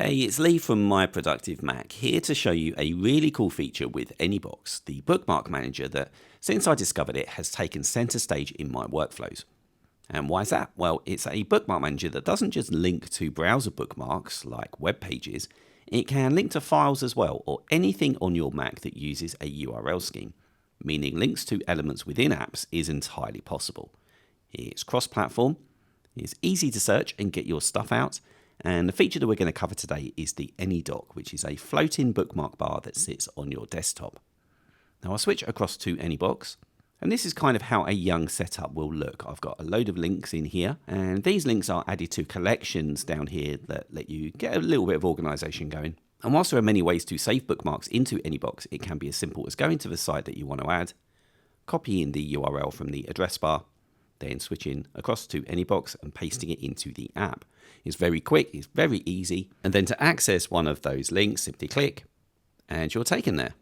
Hey, it's Lee from MyProductiveMac, here to show you a really cool feature with Anybox, the Bookmark Manager that, since I discovered it, has taken center stage in my workflows. And why is that? Well, it's a bookmark manager that doesn't just link to browser bookmarks like web pages, it can link to files as well, or anything on your Mac that uses a URL scheme, meaning links to elements within apps is entirely possible. It's cross-platform, it's easy to search and get your stuff out, and the feature that we're going to cover today is the Anydock, which is a floating bookmark bar that sits on your desktop. Now I'll switch across to Anybox, and this is kind of how a young setup will look. I've got a load of links in here, and these links are added to collections down here that let you get a little bit of organization going. And whilst there are many ways to save bookmarks into Anybox, it can be as simple as going to the site that you want to add, copying the URL from the address bar, then switching across to Anybox and pasting it into the app. It's very quick, it's very easy, and then to access one of those links, simply click, and you're taken there.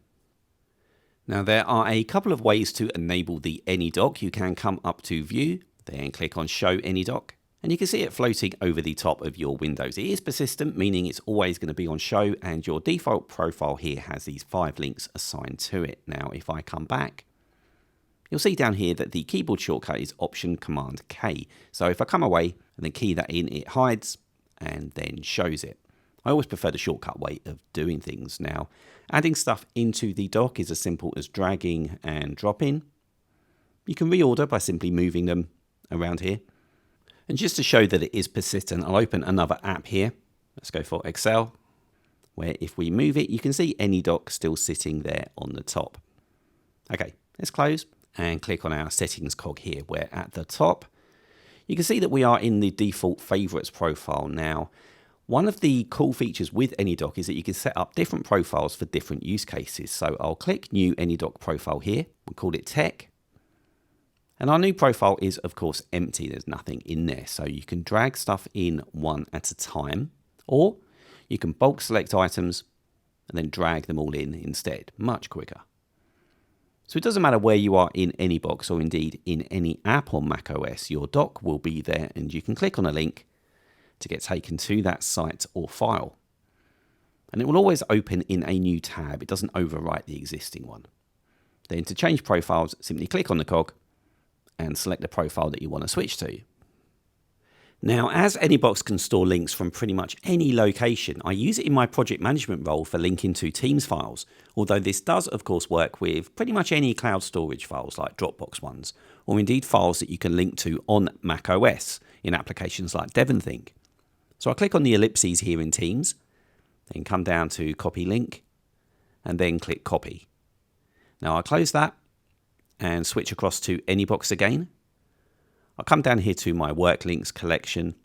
Now there are a couple of ways to enable the Anydock. You can come up to View, then click on Show Anydock, and you can see it floating over the top of your windows. It is persistent, meaning it's always going to be on show, and your default profile here has these 5 links assigned to it. Now if I come back, you'll see down here that the keyboard shortcut is Option Command K. So if I come away and then key that in, it hides and then shows it. I always prefer the shortcut way of doing things. Now, adding stuff into the dock is as simple as dragging and dropping. You can reorder by simply moving them around here. And just to show that it is persistent, I'll open another app here. Let's go for Excel, where if we move it, you can see Anydock still sitting there on the top. Okay, let's close and click on our settings cog here, where at the top, you can see that we are in the default favorites profile now. One of the cool features with Anydock is that you can set up different profiles for different use cases. So I'll click New Anydock Profile here. We'll call it Tech. And our new profile is, of course, empty. There's nothing in there. So you can drag stuff in one at a time, or you can bulk select items and then drag them all in instead. Much quicker. So it doesn't matter where you are in Anybox or indeed in any app on macOS, your dock will be there and you can click on a link to get taken to that site or file. And it will always open in a new tab. It doesn't overwrite the existing one. Then to change profiles, simply click on the cog and select the profile that you want to switch to. Now, as Anybox can store links from pretty much any location, I use it in my project management role for linking to Teams files, although this does of course work with pretty much any cloud storage files like Dropbox ones, or indeed files that you can link to on macOS in applications like DevonThink. So I click on the ellipses here in Teams, then come down to Copy Link, and then click Copy. Now I'll close that and switch across to Anybox again. I'll come down here to my work links collection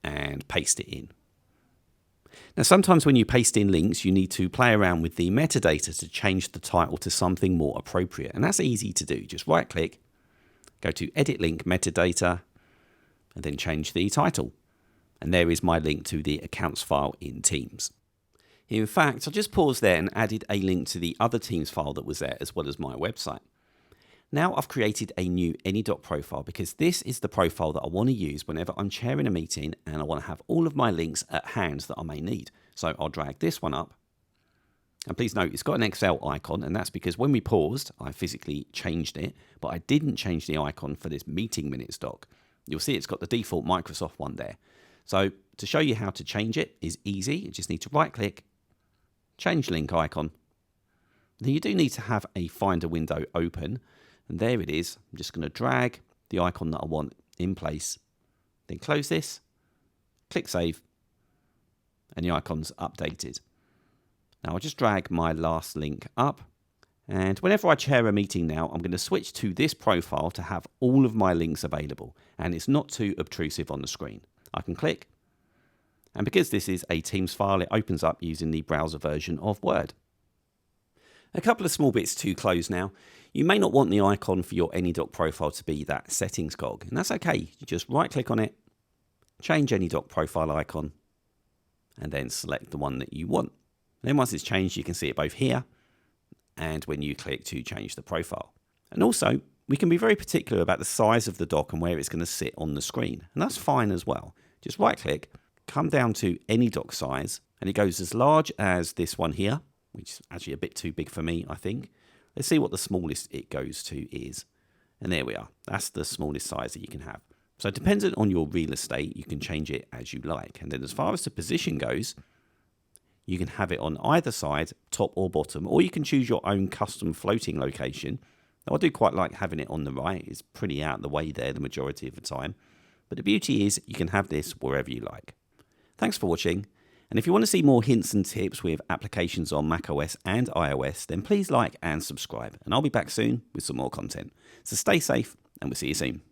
and paste it in. Now sometimes when you paste in links, you need to play around with the metadata to change the title to something more appropriate. And that's easy to do. Just right click, go to Edit Link Metadata, and then change the title. And there is my link to the accounts file in Teams. In fact, I just paused there and added a link to the other Teams file that was there as well as my website. Now I've created a new Anydock profile because this is the profile that I want to use whenever I'm chairing a meeting and I want to have all of my links at hand that I may need. So I'll drag this one up. And please note, it's got an Excel icon, and that's because when we paused, I physically changed it, but I didn't change the icon for this meeting minutes doc. You'll see it's got the default Microsoft one there. So to show you how to change it is easy. You just need to right click, change link icon. Then you do need to have a Finder window open. And there it is. I'm just going to drag the icon that I want in place. Then close this, click Save, and the icon's updated. Now I'll just drag my last link up. And whenever I chair a meeting now, I'm going to switch to this profile to have all of my links available. And it's not too obtrusive on the screen. I can click. And because this is a Teams file, it opens up using the browser version of Word. A couple of small bits to close now. You may not want the icon for your Anydock profile to be that settings cog, and that's okay. You just right click on it, change Anydock profile icon, and then select the one that you want. And then once it's changed, you can see it both here and when you click to change the profile. And also, we can be very particular about the size of the dock and where it's going to sit on the screen, and that's fine as well. Just right click, come down to Anydock size, and it goes as large as this one here, which is actually a bit too big for me, I think. Let's see what the smallest it goes to is. And there we are. That's the smallest size that you can have. So dependent on your real estate, you can change it as you like. And then as far as the position goes, you can have it on either side, top or bottom, or you can choose your own custom floating location. Now, I do quite like having it on the right. It's pretty out of the way there the majority of the time. But the beauty is you can have this wherever you like. Thanks for watching. And if you want to see more hints and tips with applications on macOS and iOS, then please like and subscribe. And I'll be back soon with some more content. So stay safe, and we'll see you soon.